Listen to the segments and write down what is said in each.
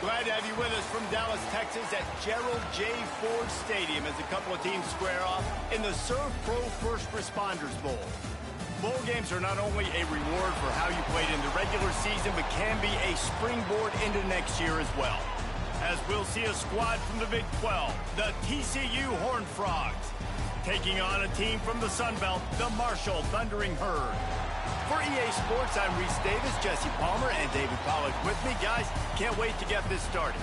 Glad to have you with us from Dallas, Texas at Gerald J. Ford Stadium as a couple of teams square off in the Surf Pro First Responders Bowl. Bowl games are not only a reward for how you played in the regular season, but can be a springboard into next year as well. As we'll see a squad from the Big 12, the TCU Horned Frogs, taking on a team from the Sun Belt, the Marshall Thundering Herd. For EA Sports, I'm Reese Davis, Jesse Palmer, and David Pollack with me. Guys, can't wait to get this started.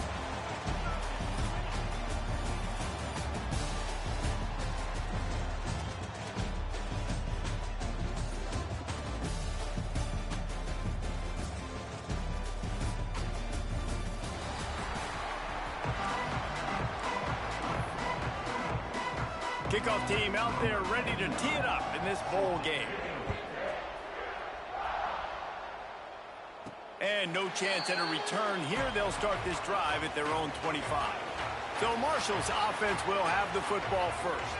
Kickoff team out there ready to tee it up in this bowl game. And no chance at a return here. They'll start this drive at their own 25. So Marshall's offense will have the football first.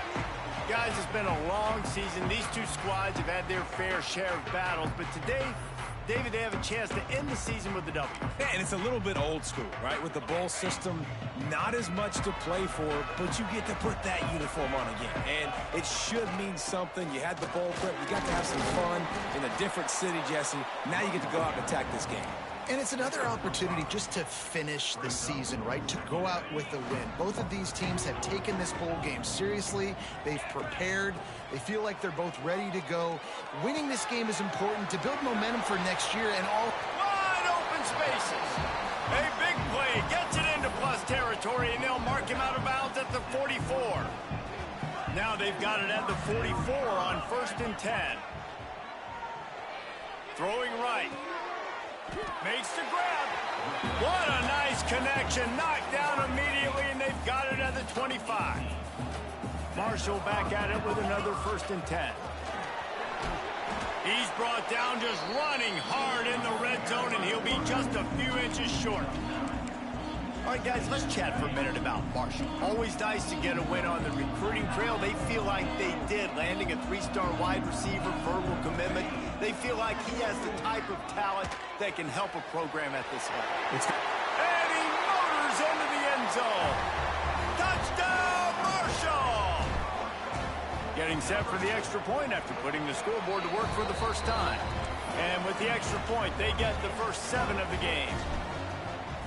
Guys, it's been a long season. These two squads have had their fair share of battles, but today, David, they have a chance to end the season with the W. Yeah, and it's a little bit old school, right? With the bowl system, not as much to play for, but you get to put that uniform on again. And it should mean something. You had the bowl prep. You got to have some fun in a different city, Jesse. Now you get to go out and attack this game. And it's another opportunity just to finish the season, right? To go out with a win. Both of these teams have taken this bowl game seriously. They've prepared. They feel like they're both ready to go. Winning this game is important to build momentum for next year and all. Wide open spaces. A big play gets it into plus territory, and they'll mark him out of bounds at the 44. Now they've got it at the 44 on 1st and 10. Throwing right. Makes the grab. What a nice connection. Knocked down immediately, and they've got it at the 25. Marshall back at it with another 1st and 10. He's brought down just running hard in the red zone, and he'll be just a few inches short. All right, guys, let's chat for a minute about Marshall. Always nice to get a win on the recruiting trail. They feel like they did, landing a 3-star wide receiver, verbal commitment. They feel like he has the type of talent that can help a program at this level. And he motors into the end zone. Touchdown, Marshall! Getting set for the extra point after putting the scoreboard to work for the first time. And with the extra point, they get the first 7 of the game.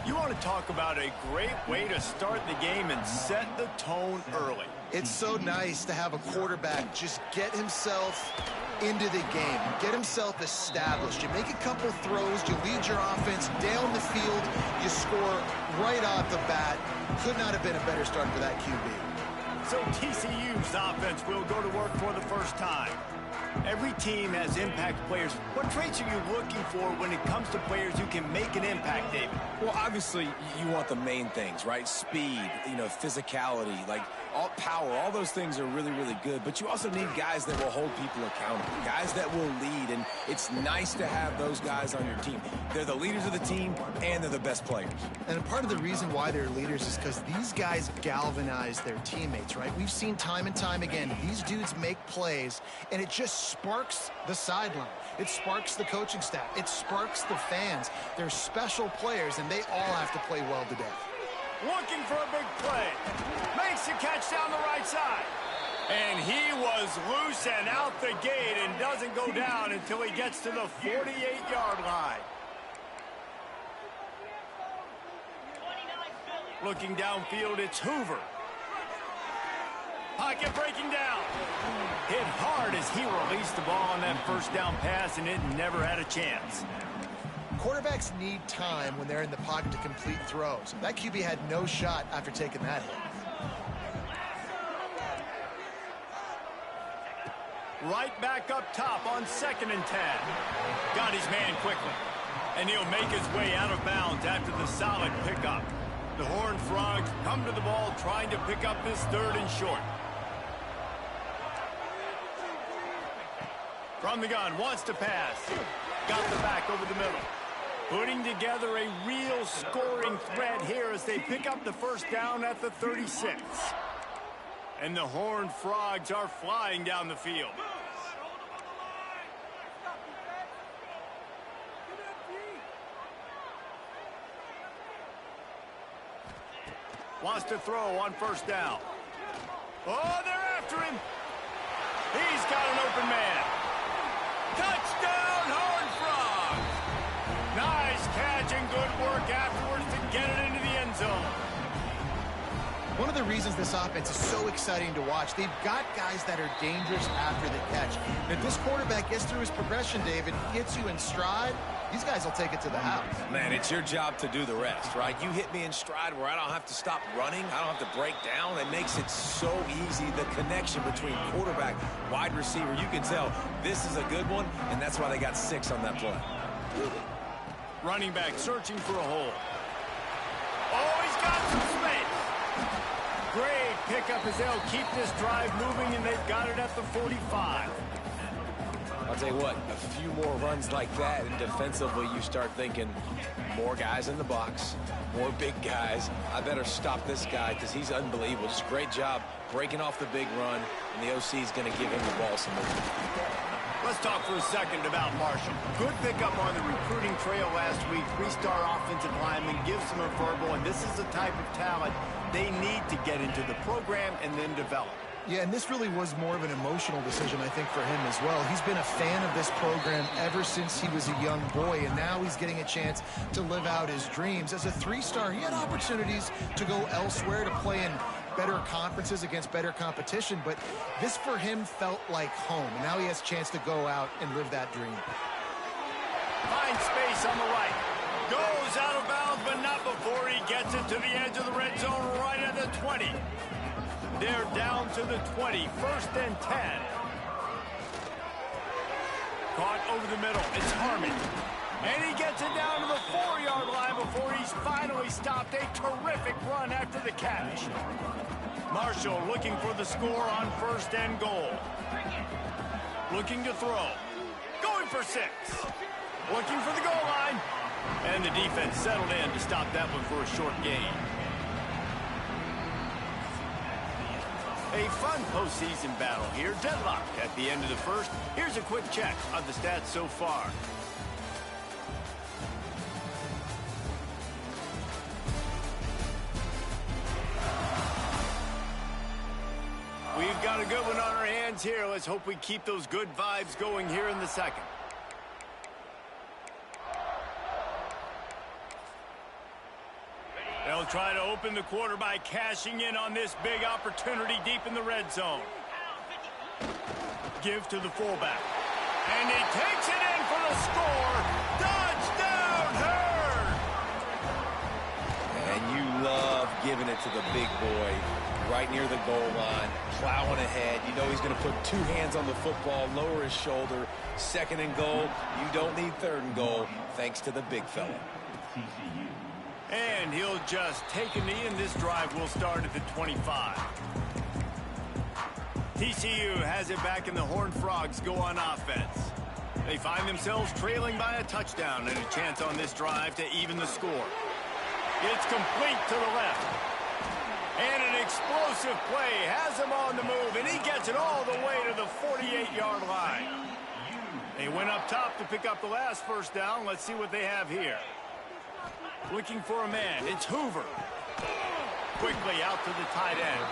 You want to talk about a great way to start the game and set the tone early. It's so nice to have a quarterback just get himself into the game, get himself established. You make a couple throws, you lead your offense down the field, you score right off the bat. Could not have been a better start for that QB. So TCU's offense will go to work for the first time. Every team has impact players. What traits are you looking for when it comes to players who can make an impact, David? Well, obviously, you want the main things, right? Speed, physicality, like all power. All those things are really, really good. But you also need guys that will hold people accountable, guys that will lead. And it's nice to have those guys on your team. They're the leaders of the team, and they're the best players. And part of the reason why they're leaders is because these guys galvanize their teammates, right? We've seen time and time again, these dudes make plays, and it just sparks the sideline. It sparks the coaching staff. It sparks the fans. They're special players, and they all have to play well today. Looking for a big play. Makes the catch down the right side. And he was loose and out the gate and doesn't go down until he gets to the 48-yard line. Looking downfield, it's Hoover. Pocket breaking down. Hit hard as he released the ball on that first down pass, and it never had a chance. Quarterbacks need time when they're in the pocket to complete throws. That QB had no shot after taking that hit. Right back up top on 2nd and 10. Got his man quickly. And he'll make his way out of bounds after the solid pickup. The Horned Frogs come to the ball trying to pick up this 3rd and short. From the gun, wants to pass. Got the back over the middle. Putting together a real scoring threat here as they pick up the first down at the 36. And the Horned Frogs are flying down the field. Wants to throw on first down. Oh, they're after him. He's got an open man. Touchdown, Horned Frogs. Nice catch and good work afterwards to get it into the end zone. One of the reasons this offense is so exciting to watch, they've got guys that are dangerous after the catch. And if this quarterback gets through his progression, David, gets you in stride, these guys will take it to the house. Man, it's your job to do the rest, right? You hit me in stride where I don't have to stop running. I don't have to break down. It makes it so easy, the connection between quarterback, wide receiver. You can tell this is a good one, and that's why they got 6 on that play. Running back searching for a hole. Oh, he's got some space. Great pickup as they'll keep this drive moving, and they've got it at the 45. I'll tell you what, a few more runs like that, and defensively you start thinking more guys in the box, more big guys. I better stop this guy because he's unbelievable. Just a great job breaking off the big run, and the OC is going to give him the ball some more. Let's talk for a second about Marshall. Good pickup on the recruiting trail last week. 3-star offensive lineman, gives him a verbal, and this is the type of talent they need to get into the program and then develop. Yeah, and this really was more of an emotional decision, I think, for him as well. He's been a fan of this program ever since he was a young boy, and now he's getting a chance to live out his dreams. As a 3-star, he had opportunities to go elsewhere, to play in better conferences against better competition, but this for him felt like home. And now he has a chance to go out and live that dream. Finds space on the right. Goes out of bounds, but not before he gets it to the edge of the red zone right at the 20. They're down to the 20, 1st and 10. Caught over the middle. It's Harmon. And he gets it down to the 4-yard line before he's finally stopped. A terrific run after the catch. Marshall looking for the score on 1st and goal. Looking to throw. Going for 6. Looking for the goal line. And the defense settled in to stop that one for a short gain. A fun postseason battle here. Deadlocked at the end of the first. Here's a quick check of the stats so far. We've got a good one on our hands here. Let's hope we keep those good vibes going here in the second. They'll try to open the quarter by cashing in on this big opportunity deep in the red zone. Give to the fullback. And he takes it in for the score. Touchdown, Hurd! And you love giving it to the big boy right near the goal line, plowing ahead. You know he's going to put 2 hands on the football, lower his shoulder. 2nd and goal. You don't need 3rd and goal, thanks to the big fella. And he'll just take a knee, and this drive will start at the 25. TCU has it back, and the Horned Frogs go on offense. They find themselves trailing by a touchdown and a chance on this drive to even the score. It's complete to the left. And an explosive play has him on the move, and he gets it all the way to the 48-yard line. They went up top to pick up the last 1st down. Let's see what they have here. Looking for a man. It's Hoover. Quickly out to the tight end.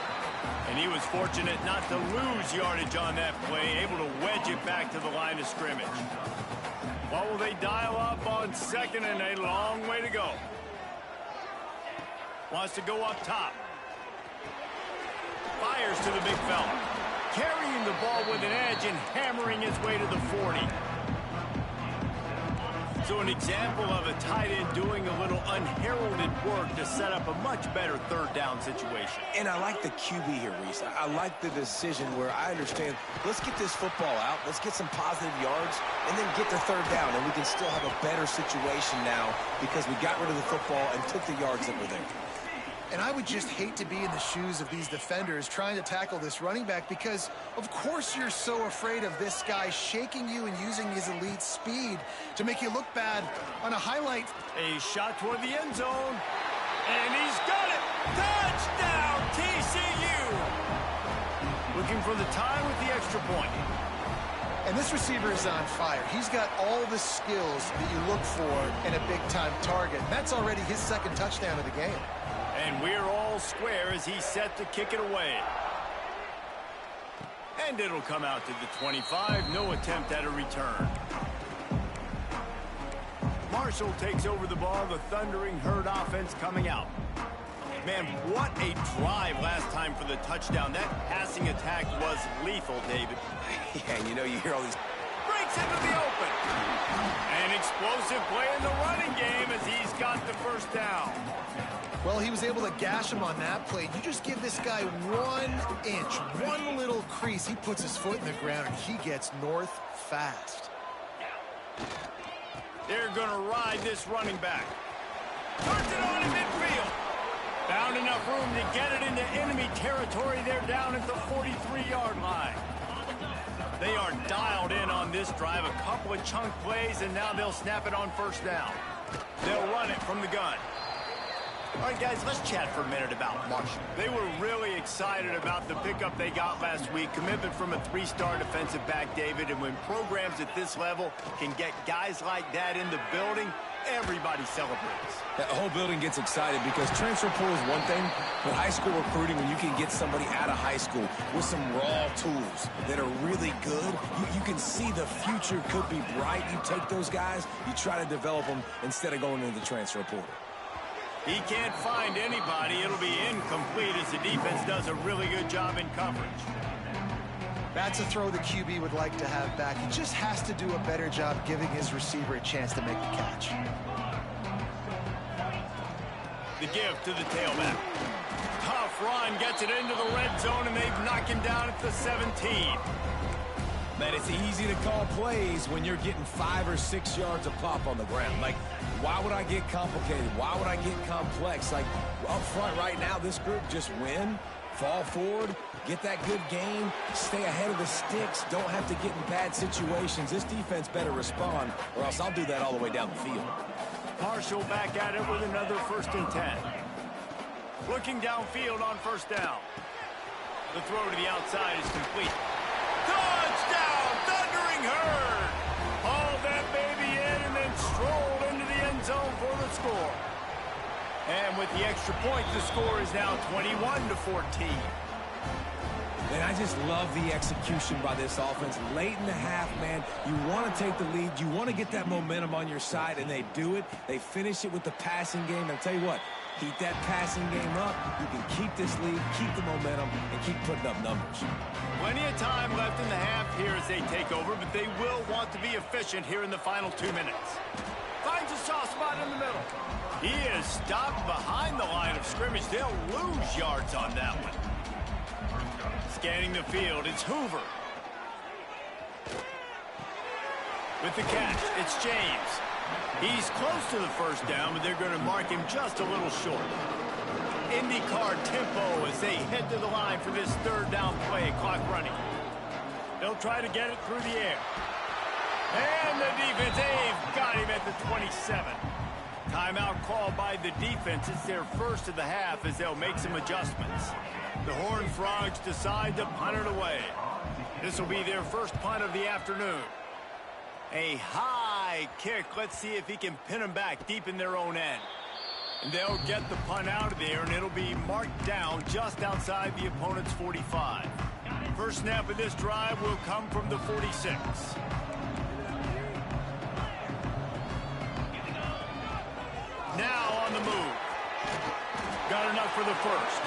And he was fortunate not to lose yardage on that play, able to wedge it back to the line of scrimmage. What will they dial up on 2nd and a long way to go? Wants to go up top. Fires to the big fella. Carrying the ball with an edge and hammering his way to the 40. So an example of a tight end doing a little unheralded work to set up a much better 3rd down situation. And I like the QB here, Reese. I like the decision where I understand, let's get this football out, let's get some positive yards, and then get the 3rd down, and we can still have a better situation now because we got rid of the football and took the yards that were there. And I would just hate to be in the shoes of these defenders trying to tackle this running back because, of course, you're so afraid of this guy shaking you and using his elite speed to make you look bad on a highlight. A shot toward the end zone. And he's got it. Touchdown, TCU. Looking for the tie with the extra point. And this receiver is on fire. He's got all the skills that you look for in a big-time target. And that's already his 2nd touchdown of the game. And we're all square as he's set to kick it away. And it'll come out to the 25. No attempt at a return. Marshall takes over the ball. The Thundering Herd offense coming out. Man, what a drive last time for the touchdown. That passing attack was lethal, David. Yeah, you know, you hear all these... Breaks into the open. An explosive play in the running game as he's got the first down. Well, he was able to gash him on that play. You just give this guy 1 inch, one little crease. He puts his foot in the ground, and he gets north fast. They're going to ride this running back. Turns it on in midfield. Found enough room to get it into enemy territory. They're down at the 43-yard line. They are dialed in on this drive. A couple of chunk plays, and now they'll snap it on first down. They'll run it from the gun. All right, guys, let's chat for a minute about Marshall. They were really excited about the pickup they got last week. Commitment from a 3-star defensive back, David. And when programs at this level can get guys like that in the building, everybody celebrates. The whole building gets excited because transfer portal is one thing, but high school recruiting, when you can get somebody out of high school with some raw tools that are really good, you can see the future could be bright. You take those guys, you try to develop them instead of going into the transfer portal. He can't find anybody. It'll be incomplete as the defense does a really good job in coverage. That's a throw the QB would like to have back. He just has to do a better job giving his receiver a chance to make the catch. The give to the tailback. Tough run, gets it into the red zone, and they've knocked him down at the 17. Man, it's easy to call plays when you're getting 5 or 6 yards of pop on the ground. Like, why would I get complicated? Why would I get complex? Like, up front right now, this group just win, fall forward, get that good game, stay ahead of the sticks, don't have to get in bad situations. This defense better respond, or else I'll do that all the way down the field. Marshall back at it with another 1st and 10. Looking downfield on first down. The throw to the outside is complete. Touchdown, Thundering Herd! Hauled that baby in and then strolled into the end zone for the score. And with the extra point, the score is now 21-14. Man, I just love the execution by this offense. Late in the half, man, you want to take the lead. You want to get that momentum on your side, and they do it. They finish it with the passing game. And I'll tell you what, keep that passing game up. You can keep this lead, keep the momentum, and keep putting up numbers. Plenty of time left in the half here as they take over, but they will want to be efficient here in the final 2 minutes. Finds a soft spot in the middle. He is stopped behind the line of scrimmage. They'll lose yards on that one. Scanning the field, it's Hoover. With the catch, it's James. He's close to the first down, but they're going to mark him just a little short. IndyCar tempo as they head to the line for this 3rd down play, clock running. They'll try to get it through the air. And the defense, they've got him at the 27. Timeout called by the defense. It's their first of the half as they'll make some adjustments. The Horned Frogs decide to punt it away. This will be their first punt of the afternoon. A high kick. Let's see if he can pin them back deep in their own end. And they'll get the punt out of there, and it'll be marked down just outside the opponent's 45. First snap of this drive will come from the 46. Now on the move. Got enough for the first.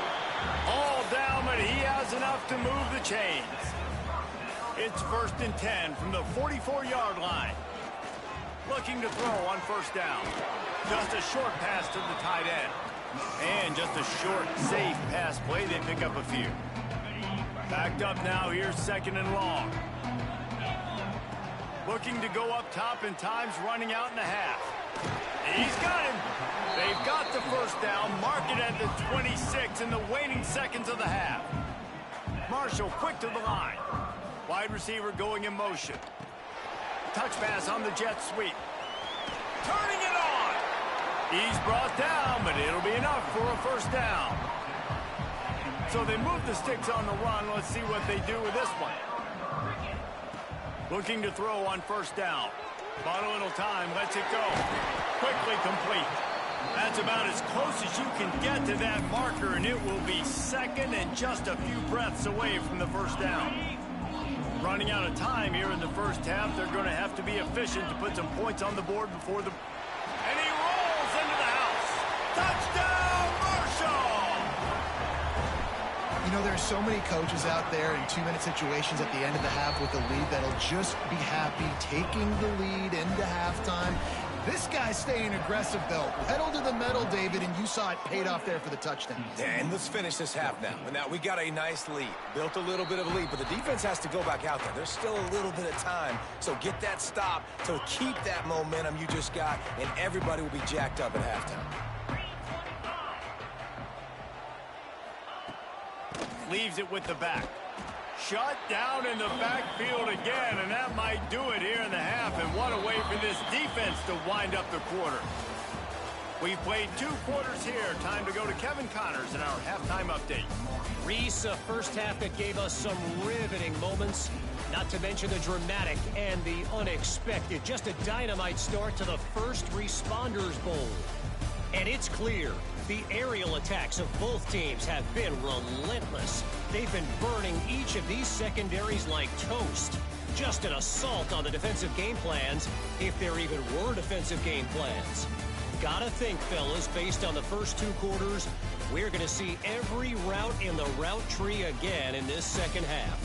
All down, but he has enough to move the chains. It's 1st and 10 from the 44-yard line. Looking to throw on first down. Just a short pass to the tight end. And just a short, safe pass play. They pick up a few. Backed up now. Here's 2nd and long. Looking to go up top, and time's running out in the half. He's got him. They've got the first down. Mark it at the 26 in the waning seconds of the half. Marshall quick to the line. Wide receiver going in motion. Touch pass on the jet sweep. Turning it on. He's brought down, but it'll be enough for a first down. So they move the sticks on the run. Let's see what they do with this one. Looking to throw on first down. Bought a little time, lets it go. Quickly complete. That's about as close as you can get to that marker, and it will be second and just a few breaths away from the first down. Running out of time here in the first half, they're going to have to be efficient to put some points on the board before the... And he rolls into the house. Touchdown, Marshall! You know, there's so many coaches out there in two-minute situations at the end of the half with the lead that'll just be happy taking the lead into halftime. This guy's staying aggressive, though. Pedal to the metal, David, and you saw it paid off there for the touchdown. And let's finish this half now. Now, we got a nice lead. Built a little bit of a lead, but the defense has to go back out there. There's still a little bit of time, so get that stop to keep that momentum you just got, and everybody will be jacked up at halftime. Leaves it with the back. Shut down in the backfield again, and that might do it here in the half. And what a way for this defense to wind up the quarter. We've played 2 quarters here. Time to go to Kevin Connors in our halftime update. Reese, a first half that gave us some riveting moments, not to mention the dramatic and the unexpected. Just a dynamite start to the First Responders Bowl. And it's clear the aerial attacks of both teams have been relentless. They've been burning each of these secondaries like toast. Just an assault on the defensive game plans, if there even were defensive game plans. Gotta think, fellas, based on the first 2 quarters, we're going to see every route in the route tree again in this second half.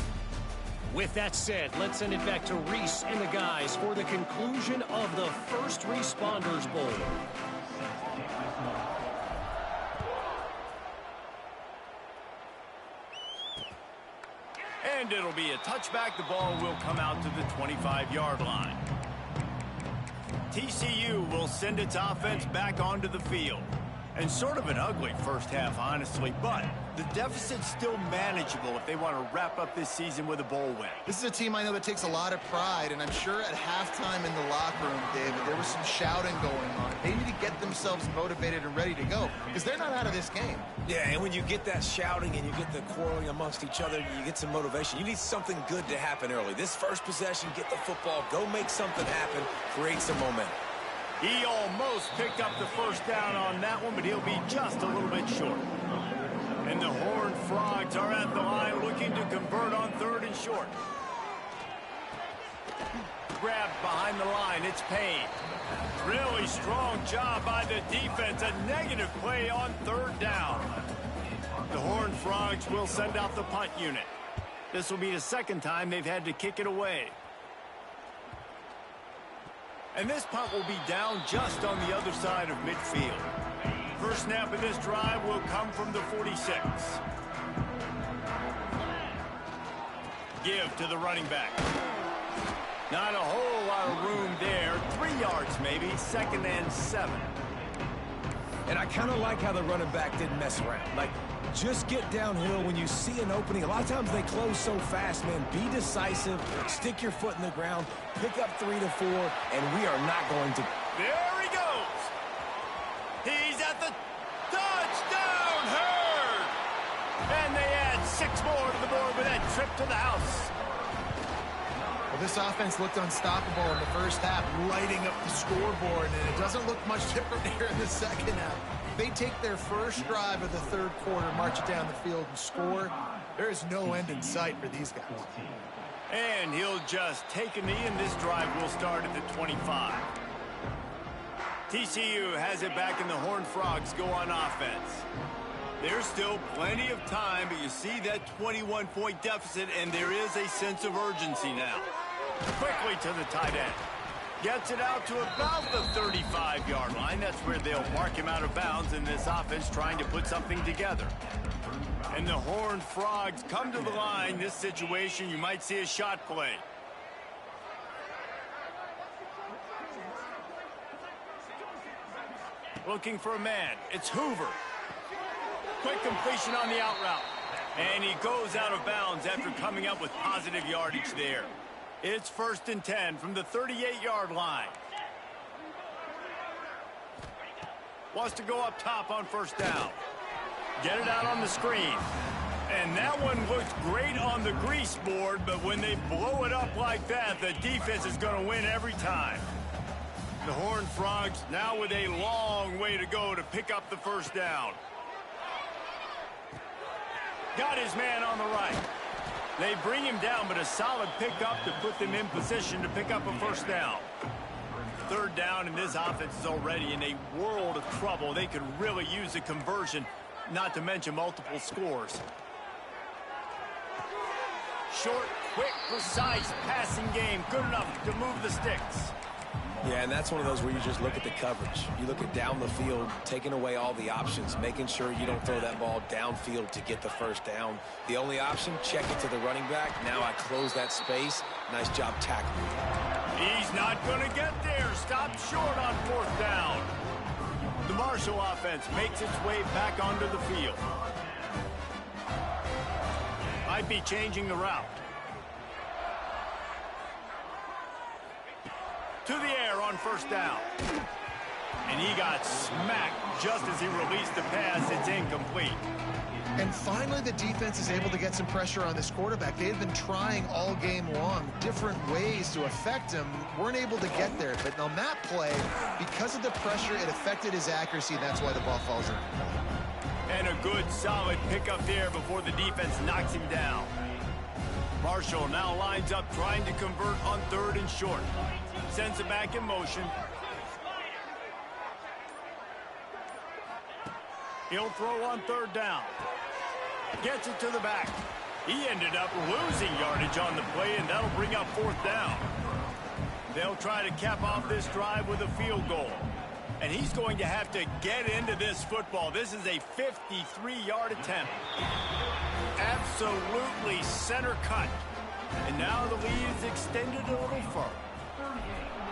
With that said, let's send it back to Reese and the guys for the conclusion of the First Responders Bowl. And it'll be a touchback. The ball will come out to the 25-yard line. TCU will send its offense back onto the field. And sort of an ugly first half, honestly, but the deficit's still manageable if they want to wrap up this season with a bowl win. This is a team I know that takes a lot of pride, and I'm sure at halftime in the locker room, David, there was some shouting going on. They need to get themselves motivated and ready to go, because they're not out of this game. Yeah, and when you get that shouting and you get the quarreling amongst each other, you get some motivation. You need something good to happen early. This first possession, get the football, go make something happen, create some momentum. He almost picked up the first down on that one, but he'll be just a little bit short. And the Horned Frogs are at the line looking to convert on 3rd and short. Grabbed behind the line, it's Payne. Really strong job by the defense. A negative play on 3rd down. The Horned Frogs will send out the punt unit. This will be the second time they've had to kick it away. And this punt will be down just on the other side of midfield. First snap of this drive will come from the 46. Give to the running back. Not a whole lot of room there. 3 yards maybe, 2nd and 7. And I kind of like how the running back didn't mess around. Like, just get downhill when you see an opening. A lot of times they close so fast, man. Be decisive, stick your foot in the ground, pick up 3 to 4, and we are not going to... There he goes. He's at the touchdown, Hurd. And they add 6 more to the board with that trip to the house. Well, this offense looked unstoppable in the first half, lighting up the scoreboard, and it doesn't look much different here in the second half. They take their first drive of the 3rd quarter, march it down the field, and score. There is no end in sight for these guys. And he'll just take a knee, and this drive will start at the 25. TCU has it back, and the Horned Frogs go on offense. There's still plenty of time, but you see that 21-point deficit, and there is a sense of urgency now. Quickly to the tight end. Gets it out to about the 35-yard line. That's where they'll mark him out of bounds in this offense trying to put something together. And the Horned Frogs come to the line. This situation, you might see a shot play. Looking for a man. It's Hoover. Quick completion on the out route. And he goes out of bounds after coming up with positive yardage there. It's 1st and 10 from the 38-yard line. Wants to go up top on 1st down. Get it out on the screen. And that one looks great on the grease board, but when they blow it up like that, the defense is going to win every time. The Horned Frogs now with a long way to go to pick up the first down. Got his man on the right. They bring him down, but a solid pickup to put them in position to pick up a first down. Third down, and this offense is already in a world of trouble. They could really use a conversion, not to mention multiple scores. Short, quick, precise passing game. Good enough to move the sticks. Yeah, and that's one of those where you just look at the coverage. You look at down the field, taking away all the options, making sure you don't throw that ball downfield to get the first down. The only option, check it to the running back. Now I close that space. Nice job tackling. He's not going to get there. Stopped short on fourth down. The Marshall offense makes its way back onto the field. Might be changing the route. To the air on first down. And he got smacked just as he released the pass. It's incomplete. And finally, the defense is able to get some pressure on this quarterback. They've been trying all game long different ways to affect him. Weren't able to get there. But on that play, because of the pressure, it affected his accuracy. That's why the ball falls in. And a good, solid pickup there before the defense knocks him down. Marshall now lines up trying to convert on third and short. Sends it back in motion. He'll throw on third down. Gets it to the back. He ended up losing yardage on the play, and that'll bring up fourth down. They'll try to cap off this drive with a field goal. And he's going to have to get into this football. This is a 53-yard attempt. Absolutely center cut. And now the lead is extended a little further.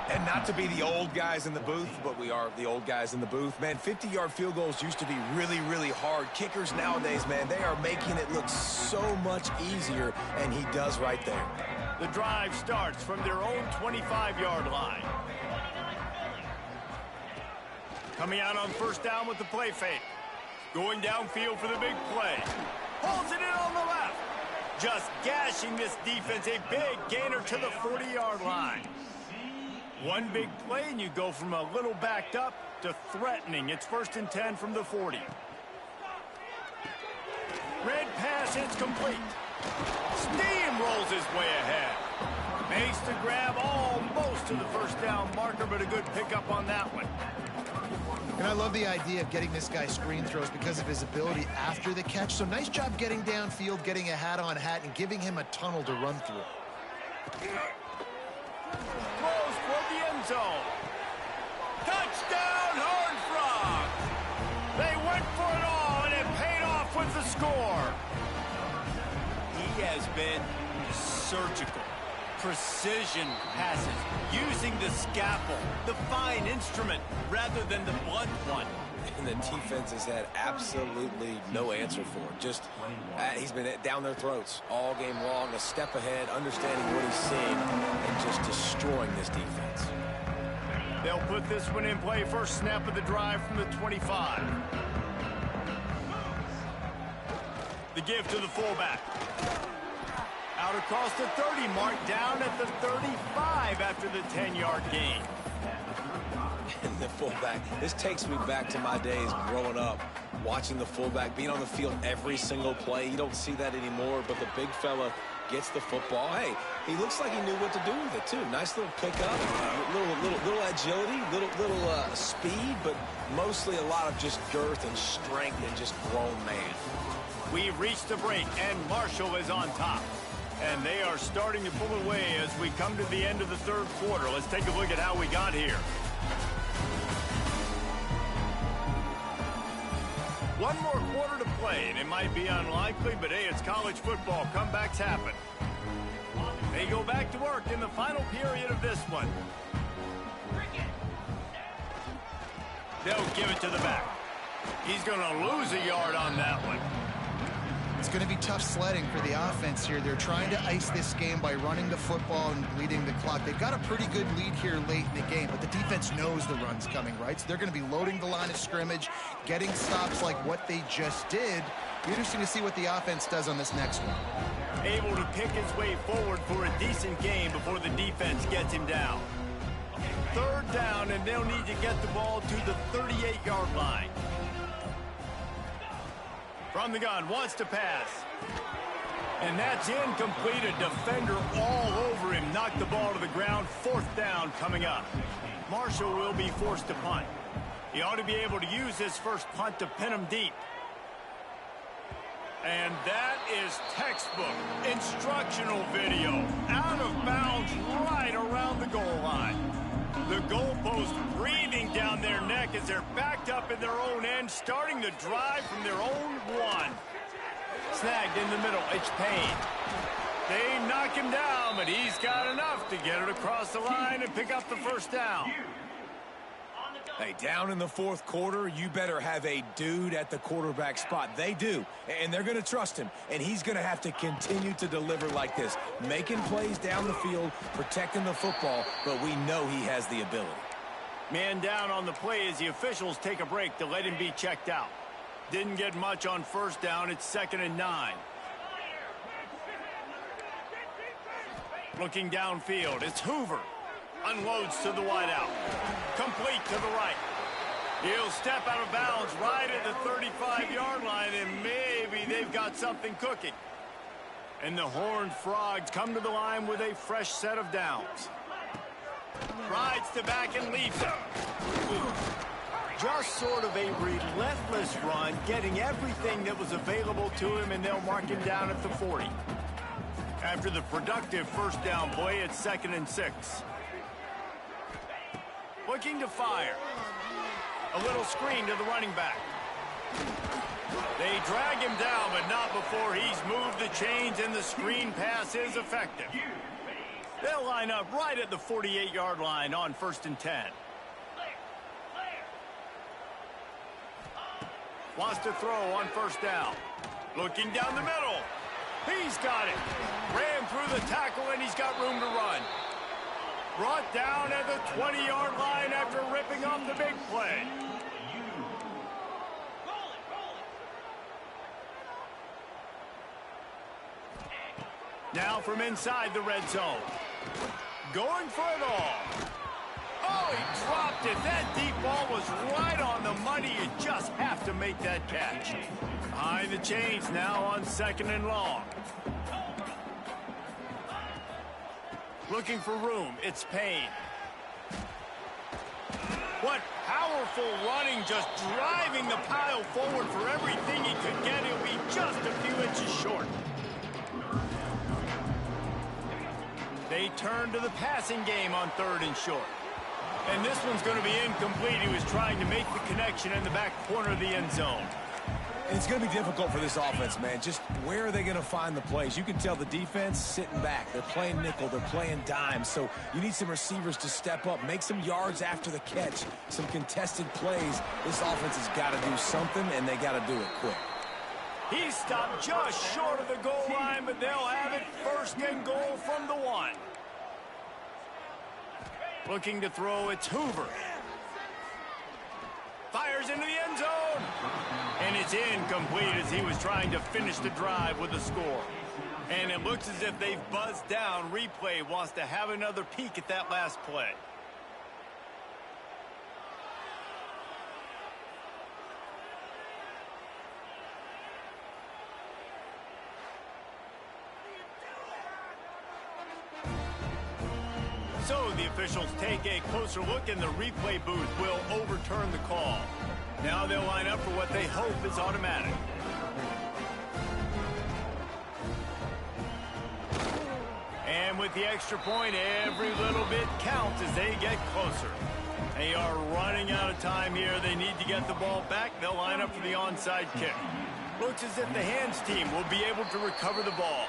And not to be the old guys in the booth, but we are the old guys in the booth. Man, 50-yard field goals used to be really, really hard. Kickers nowadays, man, they are making it look so much easier, and he does right there. The drive starts from their own 25-yard line. Coming out on first down with the play fake. Going downfield for the big play. Pulls it in on the left. Just gashing this defense. A big gainer to the 40-yard line. One big play, and you go from a little backed up to threatening. It's 1st and 10 from the 40. Red pass, it's complete. Steamrolls his way ahead. Makes the grab almost to the first down marker, but a good pickup on that one. And I love the idea of getting this guy screen throws because of his ability after the catch. So nice job getting downfield, getting a hat-on-hat, and giving him a tunnel to run through. Throws toward the end zone. Touchdown, Horned Frogs! They went for it all, and it paid off with the score. He has been surgical. Precision passes, using the scalpel, the fine instrument, rather than the blunt one. And the defense has had absolutely no answer for it. Just, he's been down their throats all game long, a step ahead, understanding what he's seeing, and just destroying this defense. They'll put this one in play. First snap of the drive from the 25. The give to the fullback. Out across the 30, marked down at the 35 after the 10-yard gain. And the fullback, this takes me back to my days growing up, watching the fullback, being on the field every single play. You don't see that anymore, but the big fella gets the football. Hey, he looks like he knew what to do with it, too. Nice little pickup, little agility, little speed, but mostly a lot of just girth and strength and just grown man. We've reached the break, and Marshall is on top. And they are starting to pull away as we come to the end of the third quarter. Let's take a look at how we got here. One more quarter to play, and it might be unlikely, but hey, it's college football. Comebacks happen. They go back to work in the final period of this one. They'll give it to the back. He's going to lose a yard on that one. It's going to be tough sledding for the offense here. They're trying to ice this game by running the football and leading the clock. They've got a pretty good lead here late in the game, but the defense knows the run's coming, right? So they're going to be loading the line of scrimmage, getting stops like what they just did. Be interesting to see what the offense does on this next one. Able to pick his way forward for a decent game before the defense gets him down. third down, and they'll need to get the ball to the 38-yard line. From the gun, wants to pass. And that's incomplete. A defender all over him. Knocked the ball to the ground. Fourth down coming up. Marshall will be forced to punt. He ought to be able to use his first punt to pin him deep. And that is textbook instructional video. Out of bounds right around the goal line. The goalpost breathing down their neck as they're backed up in their own end, starting the drive from their own one. Snagged in the middle, it's Payne. They knock him down, but he's got enough to get it across the line and pick up the first down. Hey, down in the fourth quarter, you better have a dude at the quarterback spot. They do, and they're going to trust him, and he's going to have to continue to deliver like this, making plays down the field, protecting the football, but we know he has the ability. Man down on the play as the officials take a break to let him be checked out. Didn't get much on first down. It's 2nd and 9. Looking downfield, it's Hoover. Unloads to the wideout. Complete to the right. He'll step out of bounds right at the 35-yard line, and maybe they've got something cooking. And the Horned Frogs come to the line with a fresh set of downs. Rides to back and leaves it. Just sort of a relentless run, getting everything that was available to him, and they'll mark him down at the 40. After the productive first down play, it's 2nd and 6. Looking to fire. A little screen to the running back. They drag him down, but not before he's moved the chains, and the screen pass is effective. They'll line up right at the 48-yard line on 1st and 10. Wants to throw on first down. Looking down the middle. He's got it. Ran through the tackle, and he's got room to run. Brought down at the 20-yard line after ripping off the big play. Now from inside the red zone. Going for it all. Oh, he dropped it. That deep ball was right on the money. You just have to make that catch. Behind the chains now on 2nd and long. Looking for room. It's Payne. What powerful running, just driving the pile forward for everything he could get. He'll be just a few inches short. They turn to the passing game on 3rd and short. And this one's going to be incomplete. He was trying to make the connection in the back corner of the end zone. It's going to be difficult for this offense, man. Just where are they going to find the plays? You can tell the defense sitting back. They're playing nickel. They're playing dime. So you need some receivers to step up, make some yards after the catch, some contested plays. This offense has got to do something, and they got to do it quick. He stopped just short of the goal line, but they'll have it 1st and goal from the 1. Looking to throw, it's Hoover. Fires into the end zone. And it's incomplete as he was trying to finish the drive with a score. And it looks as if they've buzzed down. Replay wants to have another peek at that last play. So the officials take a closer look, and the replay booth will overturn the call. Now they'll line up for what they hope is automatic. And with the extra point, every little bit counts as they get closer. They are running out of time here. They need to get the ball back. They'll line up for the onside kick. Looks as if the hands team will be able to recover the ball.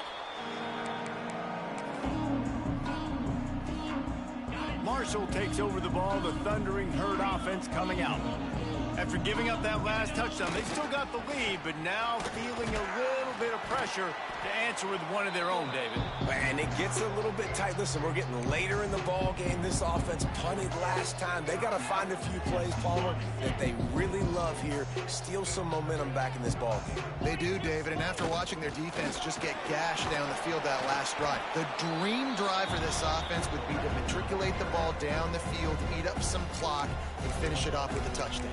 Marshall takes over the ball, the Thundering Herd offense coming out. After giving up that last touchdown, they still got the lead, but now feeling a little bit of pressure to answer with one of their own, David. And it gets a little bit tight. Listen, we're getting later in the ball game. This offense punted last time. They got to find a few plays, Palmer, that they really love here. Steal some momentum back in this ball game. They do, David, and after watching their defense just get gashed down the field that last drive, the dream drive for this offense would be to matriculate the ball down the field, eat up some clock, and finish it off with a touchdown.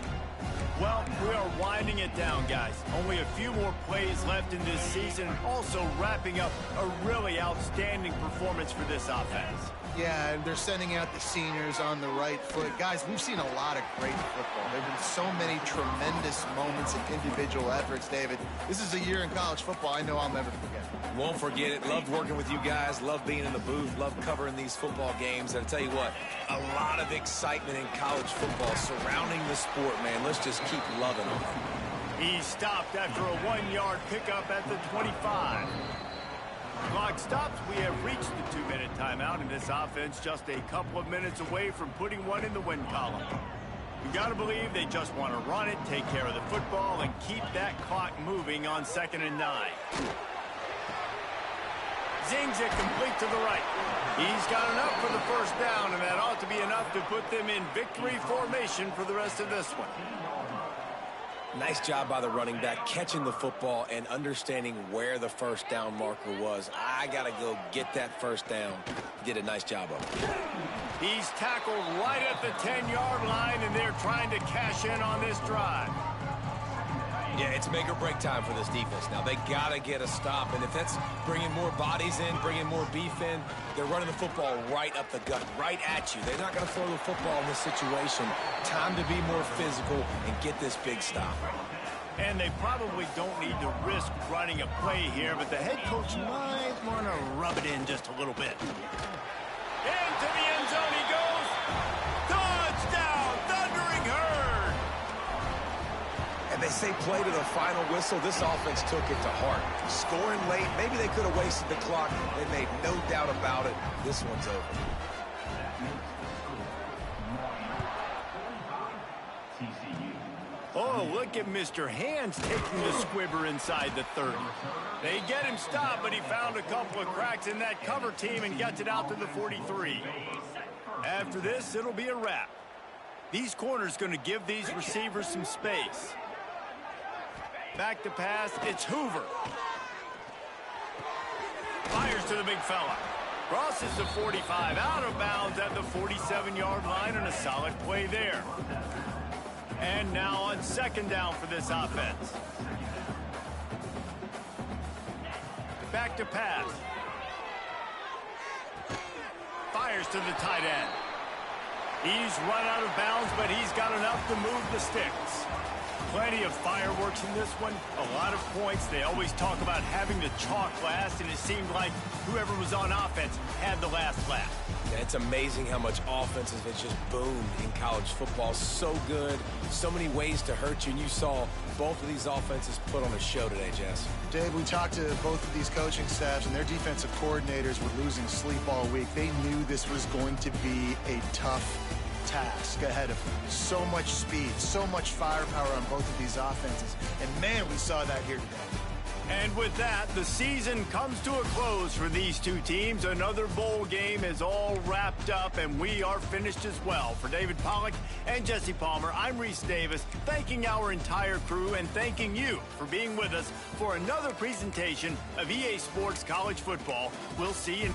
Well, we are winding it down, guys. Only a few more plays left in this season, also wrapping up a really outstanding performance for this offense. Yeah, and they're sending out the seniors on the right foot. Guys, we've seen a lot of great football. There have been so many tremendous moments and individual efforts, David. This is a year in college football I know I'll never forget. Won't forget it. Loved working with you guys. Loved being in the booth. Loved covering these football games. And I'll tell you what, a lot of excitement in college football surrounding the sport, man. Let's just keep loving it. He stopped after a 1-yard pickup at the 25. Clock stops. We have reached the 2-minute timeout, and this offense just a couple of minutes away from putting one in the win column. You got to believe they just want to run it, take care of the football, and keep that clock moving on 2nd and 9. Zings it complete to the right. He's got enough for the first down, and that ought to be enough to put them in victory formation for the rest of this one. Nice job by the running back, catching the football and understanding where the first down marker was. I got to go get that first down. Did a nice job of it. He's tackled right at the 10-yard line, and they're trying to cash in on this drive. Yeah, it's make or break time for this defense. Now, they got to get a stop, and if that's bringing more bodies in, bringing more beef in, they're running the football right up the gut, right at you. They're not going to throw the football in this situation. Time to be more physical and get this big stop. And they probably don't need to risk running a play here, but the head coach might want to rub it in just a little bit. Into the end zone he goes. Touchdown, Thundering Herd. And they say play to the final whistle. This offense took it to heart. Scoring late, maybe they could have wasted the clock. They made no doubt about it. This one's over. Oh, look at Mr. Hands taking the squibber inside the 30. They get him stopped, but he found a couple of cracks in that cover team and gets it out to the 43. After this, it'll be a wrap. These corners going to give these receivers some space. Back to pass, it's Hoover. Fires to the big fella. Crosses the 45, out of bounds at the 47-yard line, and a solid play there. And now on 2nd down for this offense. Back to pass. Fires to the tight end. He's run out of bounds, but he's got enough to move the sticks. Plenty of fireworks in this one. A lot of points. They always talk about having the chalk last, and it seemed like whoever was on offense had the last laugh. Yeah, it's amazing how much offenses have just boomed in college football. So good. So many ways to hurt you. And you saw both of these offenses put on a show today, Jess. Dave, we talked to both of these coaching staffs, and their defensive coordinators were losing sleep all week. They knew this was going to be a tough task ahead of them. So much speed, so much firepower on both of these offenses. And, man, we saw that here today. And with that, the season comes to a close for these two teams. Another bowl game is all wrapped up, and we are finished as well. For David Pollack and Jesse Palmer, I'm Reese Davis, thanking our entire crew and thanking you for being with us for another presentation of EA Sports College Football. We'll see you.